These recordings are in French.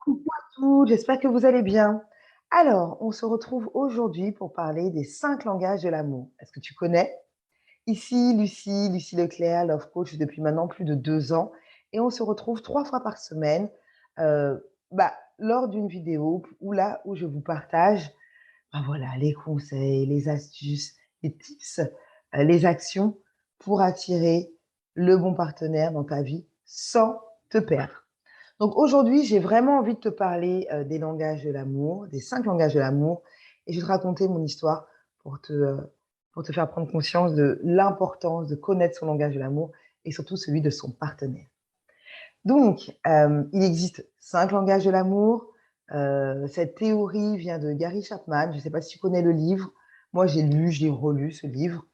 Coucou à tous, j'espère que vous allez bien. Alors, on se retrouve aujourd'hui pour parler des 5 langages de l'amour. Est-ce que tu connais? Ici, Lucie Leclerc, Love Coach depuis maintenant plus de 2 ans et on se retrouve 3 fois par semaine, lors d'une vidéo où je vous partage, voilà, les conseils, les astuces, les tips, les actions pour attirer le bon partenaire dans ta vie sans te perdre. Donc aujourd'hui, j'ai vraiment envie de te parler des langages de l'amour, des 5 langages de l'amour, et je vais te raconter mon histoire pour te faire prendre conscience de l'importance de connaître son langage de l'amour et surtout celui de son partenaire. Donc, il existe 5 langages de l'amour. Cette théorie vient de Gary Chapman. Je ne sais pas si tu connais le livre. Moi, j'ai lu, j'ai relu ce livre.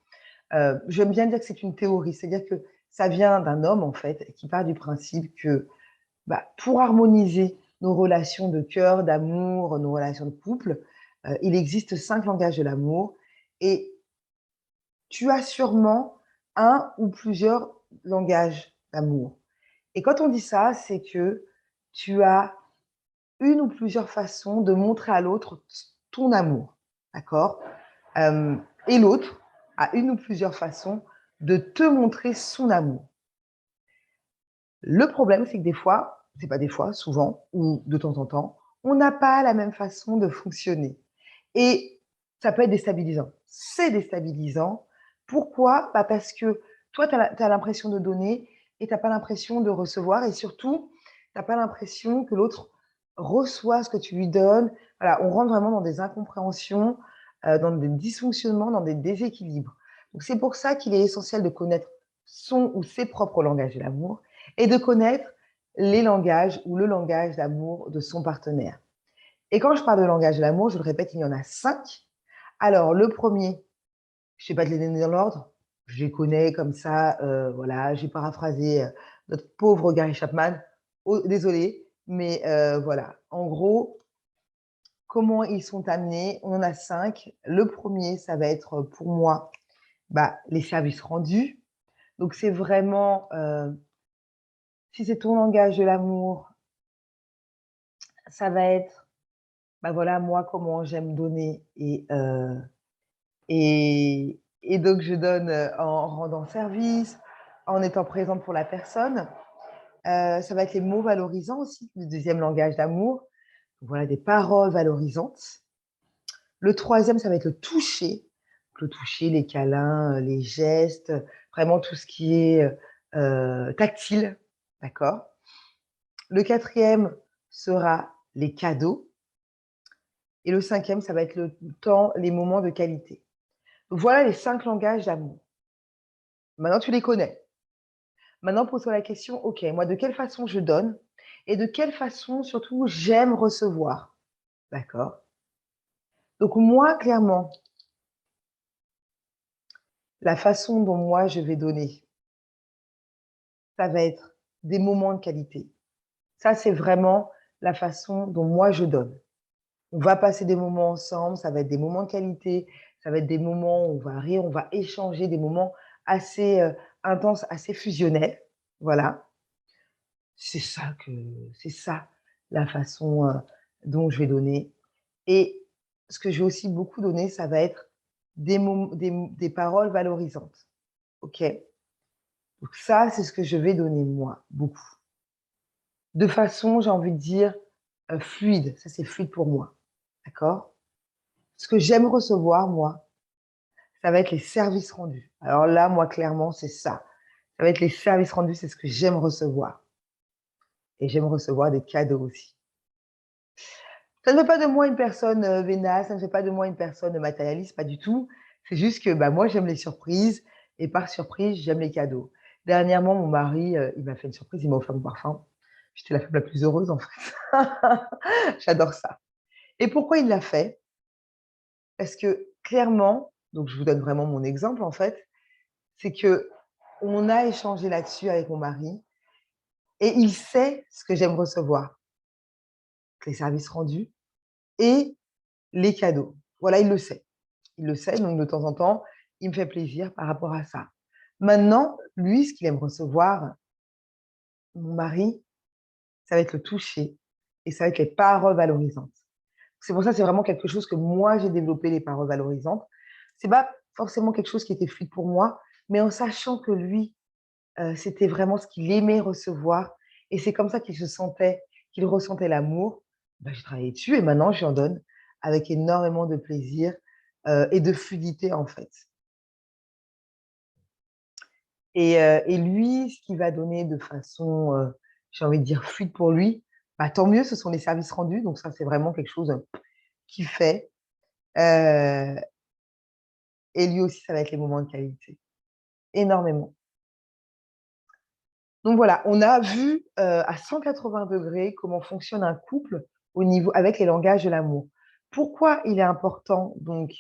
J'aime bien dire que c'est une théorie, c'est-à-dire que ça vient d'un homme, en fait, qui part du principe que pour harmoniser nos relations de cœur, d'amour, nos relations de couple, il existe 5 langages de l'amour et tu as sûrement un ou plusieurs langages d'amour. Et quand on dit ça, c'est que tu as une ou plusieurs façons de montrer à l'autre ton amour, d'accord? Et l'autre a une ou plusieurs façons de te montrer son amour. Le problème, c'est que des fois, c'est pas des fois, souvent, ou de temps en temps, on n'a pas la même façon de fonctionner. Et ça peut être déstabilisant. C'est déstabilisant. Pourquoi? Parce que toi, tu as l'impression de donner et tu n'as pas l'impression de recevoir. Et surtout, tu n'as pas l'impression que l'autre reçoit ce que tu lui donnes. Voilà, on rentre vraiment dans des incompréhensions, dans des dysfonctionnements, dans des déséquilibres. Donc, c'est pour ça qu'il est essentiel de connaître son ou ses propres langages de l'amour et de connaître les langages ou le langage d'amour de son partenaire. Et quand je parle de langage de l'amour, je le répète, il y en a 5. Alors, le premier, je ne sais pas de les donner dans l'ordre, je les connais comme ça, voilà, j'ai paraphrasé notre pauvre Gary Chapman. Oh, désolé, mais voilà. En gros, comment ils sont amenés? On en a 5. Le premier, ça va être pour moi les services rendus. Donc, c'est vraiment, si c'est ton langage de l'amour, ça va être, voilà, moi, comment j'aime donner et donc je donne, en rendant service, en étant présente pour la personne. Ça va être les mots valorisants aussi, le deuxième langage d'amour. Voilà, des paroles valorisantes. Le troisième, ça va être le toucher. Le toucher, les câlins, les gestes, vraiment tout ce qui est, tactile, d'accord? Le quatrième sera les cadeaux et le cinquième, ça va être le temps, les moments de qualité. Voilà les 5 langages d'amour. Maintenant, tu les connais. Maintenant, pose-toi la question, OK, moi, de quelle façon je donne et de quelle façon, surtout, j'aime recevoir. D'accord? Donc, moi, clairement, la façon dont moi, je vais donner, ça va être des moments de qualité. Ça, c'est vraiment la façon dont moi, je donne. On va passer des moments ensemble, ça va être des moments de qualité, ça va être des moments où on va rire, on va échanger, des moments assez intenses, assez fusionnels. Voilà. C'est ça que c'est ça la façon, dont je vais donner et ce que je vais aussi beaucoup donner, ça va être des paroles valorisantes. OK? Donc ça, c'est ce que je vais donner moi, beaucoup. De façon, j'ai envie de dire, fluide. Ça, c'est fluide pour moi. D'accord? Ce que j'aime recevoir, moi, ça va être les services rendus. Alors là, moi, clairement, c'est ça. Ça va être les services rendus, c'est ce que j'aime recevoir et j'aime recevoir des cadeaux aussi. Ça ne fait pas de moi une personne, vénale, ça ne fait pas de moi une personne matérialiste, pas du tout. C'est juste que, moi, j'aime les surprises et par surprise, j'aime les cadeaux. Dernièrement, mon mari, il m'a fait une surprise, il m'a offert mon parfum. J'étais la femme la plus heureuse, en fait. J'adore ça. Et pourquoi il l'a fait? Parce que clairement, donc je vous donne vraiment mon exemple, en fait, c'est qu'on a échangé là-dessus avec mon mari et il sait ce que j'aime recevoir, les services rendus et les cadeaux. Voilà, il le sait. Il le sait, donc de temps en temps, il me fait plaisir par rapport à ça. Maintenant, lui, ce qu'il aime recevoir, mon mari, ça va être le toucher, et ça va être les paroles valorisantes. C'est pour ça, c'est vraiment quelque chose que moi, j'ai développé, les paroles valorisantes. C'est pas forcément quelque chose qui était fluide pour moi, mais en sachant que lui, c'était vraiment ce qu'il aimait recevoir et c'est comme ça qu'il ressentait l'amour. Bah, j'ai travaillé dessus et maintenant je lui en donne avec énormément de plaisir, et de fluidité, en fait. Et lui, ce qu'il va donner de façon, j'ai envie de dire fluide pour lui, bah, tant mieux, ce sont les services rendus, donc ça, c'est vraiment quelque chose, qu'il fait, heu et lui aussi, ça va être les moments de qualité, énormément. Donc voilà, on a vu, à 180 degrés comment fonctionne un couple au niveau avec les langages de l'amour. Pourquoi il est important donc,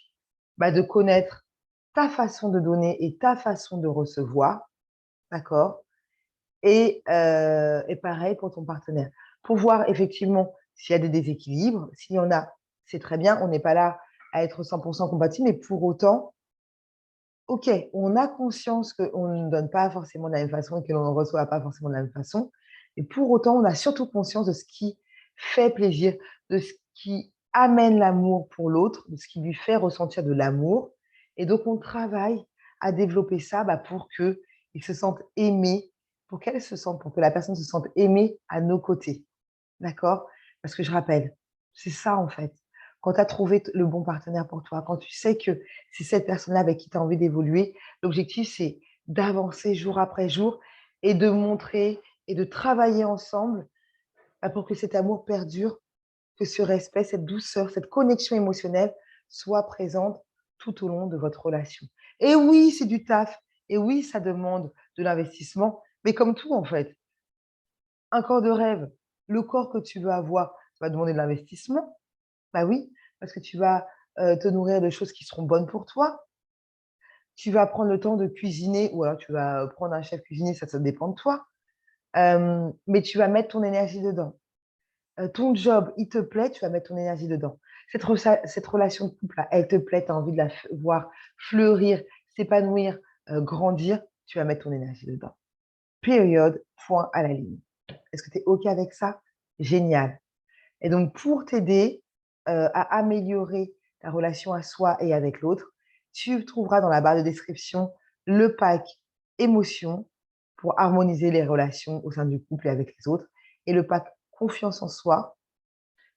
bah, de connaître ta façon de donner et ta façon de recevoir, d'accord? Et pareil pour ton partenaire. Pour voir effectivement s'il y a des déséquilibres. S'il y en a, c'est très bien, on n'est pas là à être 100 compatibles, mais pour autant, OK, on a conscience qu'on ne donne pas forcément de la même façon et que l'on ne reçoit pas forcément de la même façon. Et pour autant, on a surtout conscience de ce qui fait plaisir, de ce qui amène l'amour pour l'autre, de ce qui lui fait ressentir de l'amour. Et donc, on travaille à développer ça, bah, pour qu'ils se sentent aimés, pour qu'elle se sente, pour que la personne se sente aimée à nos côtés. D'accord? Parce que je rappelle, c'est ça en fait. Quand tu as trouvé le bon partenaire pour toi, quand tu sais que c'est cette personne-là avec qui tu as envie d'évoluer, l'objectif c'est d'avancer jour après jour et de montrer et de travailler ensemble, bah, pour que cet amour perdure, que ce respect, cette douceur, cette connexion émotionnelle soit présente tout au long de votre relation. Et oui, c'est du taf. Et oui, ça demande de l'investissement. Mais comme tout en fait, un corps de rêve, le corps que tu veux avoir, ça va demander de l'investissement. Bah oui, parce que tu vas, te nourrir de choses qui seront bonnes pour toi. Tu vas prendre le temps de cuisiner ou alors tu vas, prendre un chef cuisinier, ça dépend de toi. Mais tu vas mettre ton énergie dedans. Ton job, il te plaît, tu vas mettre ton énergie dedans. Cette relation de couple-là, elle te plaît, tu as envie de la voir fleurir, s'épanouir, grandir, tu vas mettre ton énergie dedans. Période, point à la ligne. Est-ce que tu es OK avec ça? Génial. Et donc pour t'aider, à améliorer ta relation à soi et avec l'autre, tu trouveras dans la barre de description le pack émotion pour harmoniser les relations au sein du couple et avec les autres et le pack confiance en soi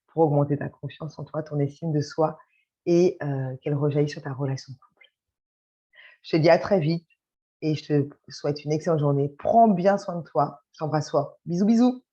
pour augmenter ta confiance en toi, ton estime de soi et qu'elle rejaillisse sur ta relation de couple. Je te dis à très vite et je te souhaite une excellente journée. Prends bien soin de toi. Je t'embrasse fort. Bisous, bisous.